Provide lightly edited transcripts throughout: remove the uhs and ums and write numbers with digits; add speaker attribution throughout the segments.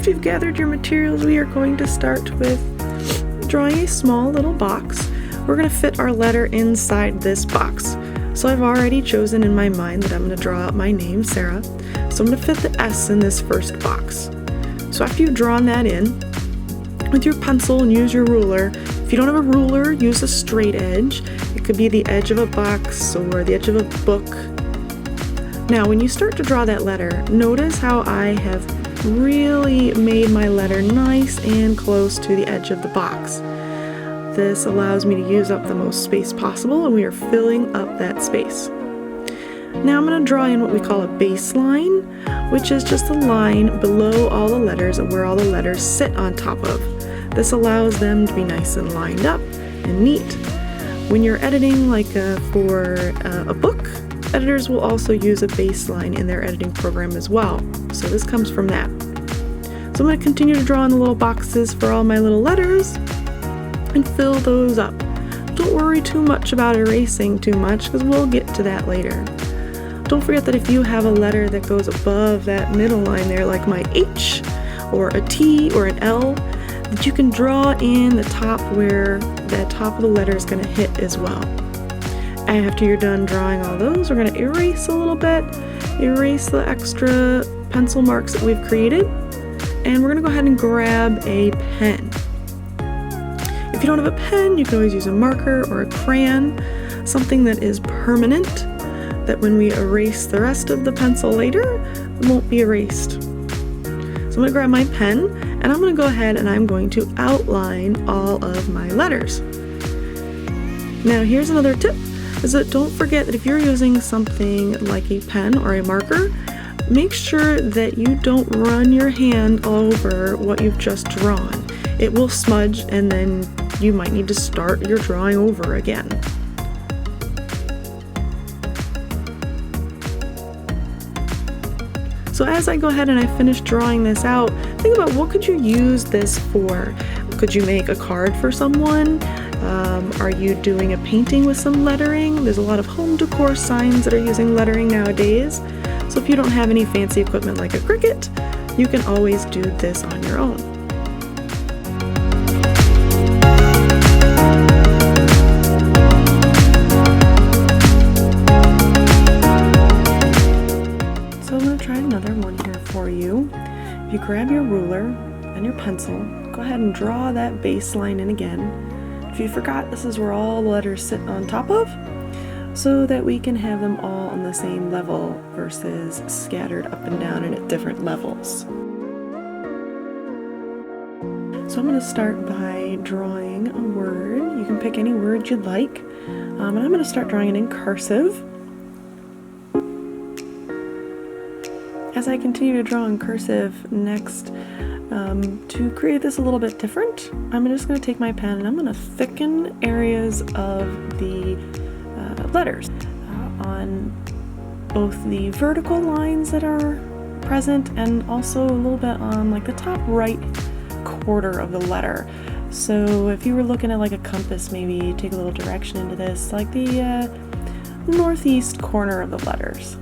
Speaker 1: after you've gathered your materials, we are going to start with drawing a small little box. We're going to fit our letter inside this box. So I've already chosen in my mind that I'm going to draw out my name, Sarah. So I'm going to fit the S in this first box. So after you've drawn that in, with your pencil and use your ruler. If you don't have a ruler, use a straight edge. It could be the edge of a box or the edge of a book. Now, when you start to draw that letter, notice how I have really made my letter nice and close to the edge of the box. This allows me to use up the most space possible, and we are filling up that space. Now I'm going to draw in what we call a baseline, which is just a line below all the letters and where all the letters sit on top of. This allows them to be nice and lined up and neat. When you're editing for a book, editors will also use a baseline in their editing program as well. So this comes from that. So I'm going to continue to draw in the little boxes for all my little letters and fill those up. Don't worry too much about erasing too much because we'll get to that later. Don't forget that if you have a letter that goes above that middle line there, like my H or a T or an L, that you can draw in the top where that top of the letter is going to hit as well. After you're done drawing all those, we're going to erase a little bit, erase the extra pencil marks that we've created, and we're going to go ahead and grab a pen. If you don't have a pen, you can always use a marker or a crayon, something that is permanent, that when we erase the rest of the pencil later, it won't be erased. So I'm going to grab my pen, and I'm going to go ahead and I'm going to outline all of my letters. Now here's another tip, is that don't forget that if you're using something like a pen or a marker, make sure that you don't run your hand all over what you've just drawn. It will smudge, and then you might need to start your drawing over again. So as I go ahead and I finish drawing this out, think about what could you use this for? Could you make a card for someone? Are you doing a painting with some lettering? There's a lot of home decor signs that are using lettering nowadays. So if you don't have any fancy equipment like a Cricut, you can always do this on your own. If you grab your ruler and your pencil, go ahead and draw that baseline in again. If you forgot, this is where all the letters sit on top of, so that we can have them all on the same level versus scattered up and down and at different levels. So I'm going to start by drawing a word. You can pick any word you'd like, and I'm going to start drawing it in cursive. As I continue to draw in cursive next, to create this a little bit different, I'm just going to take my pen and I'm going to thicken areas of the letters on both the vertical lines that are present and also a little bit on like the top right quarter of the letter. So if you were looking at like a compass, maybe take a little direction into this, like the northeast corner of the letters.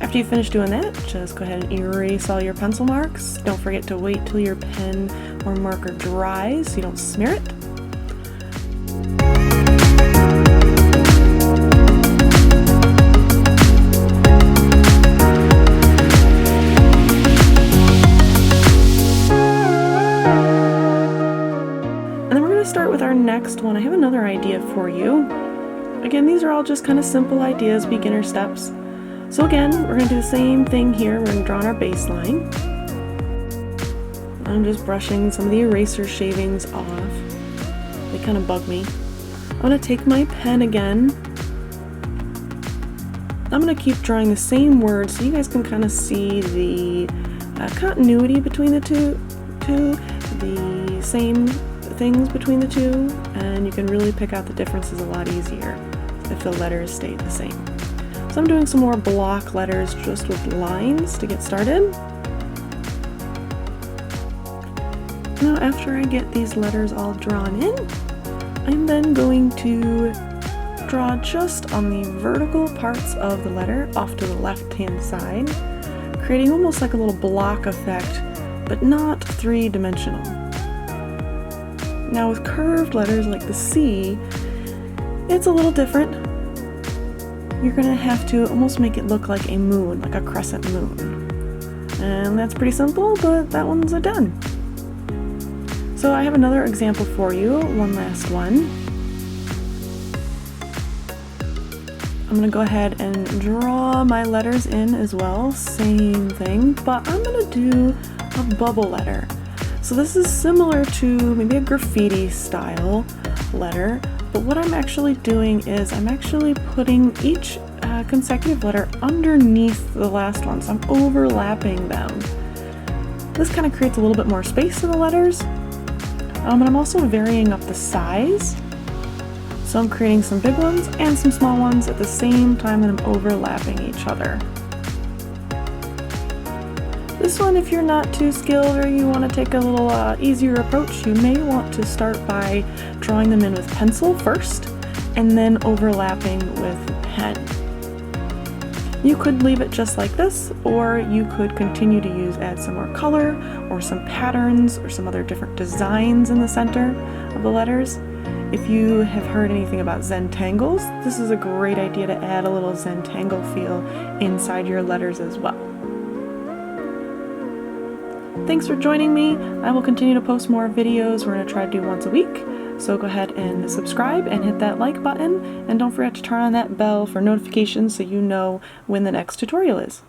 Speaker 1: After you finish doing that, just go ahead and erase all your pencil marks. Don't forget to wait till your pen or marker dries so you don't smear it. And then we're going to start with our next one. I have another idea for you. Again, these are all just kind of simple ideas, beginner steps. So again, we're going to do the same thing here. We're going to draw on our baseline. I'm just brushing some of the eraser shavings off. They kind of bug me. I'm going to take my pen again. I'm going to keep drawing the same words so you guys can kind of see the continuity between the two, the same things between the two, and you can really pick out the differences a lot easier if the letters stayed the same. So I'm doing some more block letters just with lines to get started. Now after I get these letters all drawn in, I'm then going to draw just on the vertical parts of the letter off to the left-hand side, creating almost like a little block effect but not three-dimensional. Now with curved letters like the C, it's a little different. You're gonna have to almost make it look like a moon, like a crescent moon. And that's pretty simple, but that one's a done. So I have another example for you, one last one. I'm gonna go ahead and draw my letters in as well, same thing, but I'm gonna do a bubble letter. So this is similar to maybe a graffiti style letter, but what I'm actually doing is I'm actually putting each consecutive letter underneath the last one, so I'm overlapping them. This kind of creates a little bit more space in the letters, and I'm also varying up the size. So I'm creating some big ones and some small ones at the same time that I'm overlapping each other. This one, if you're not too skilled or you want to take a little easier approach, you may want to start by drawing them in with pencil first and then overlapping with pen. You could leave it just like this, or you could continue to add some more color or some patterns or some other different designs in the center of the letters. If you have heard anything about Zentangles, this is a great idea to add a little Zentangle feel inside your letters as well. Thanks for joining me. I will continue to post more videos. We're going to try to do once a week. So go ahead and subscribe and hit that like button. And don't forget to turn on that bell for notifications so you know when the next tutorial is.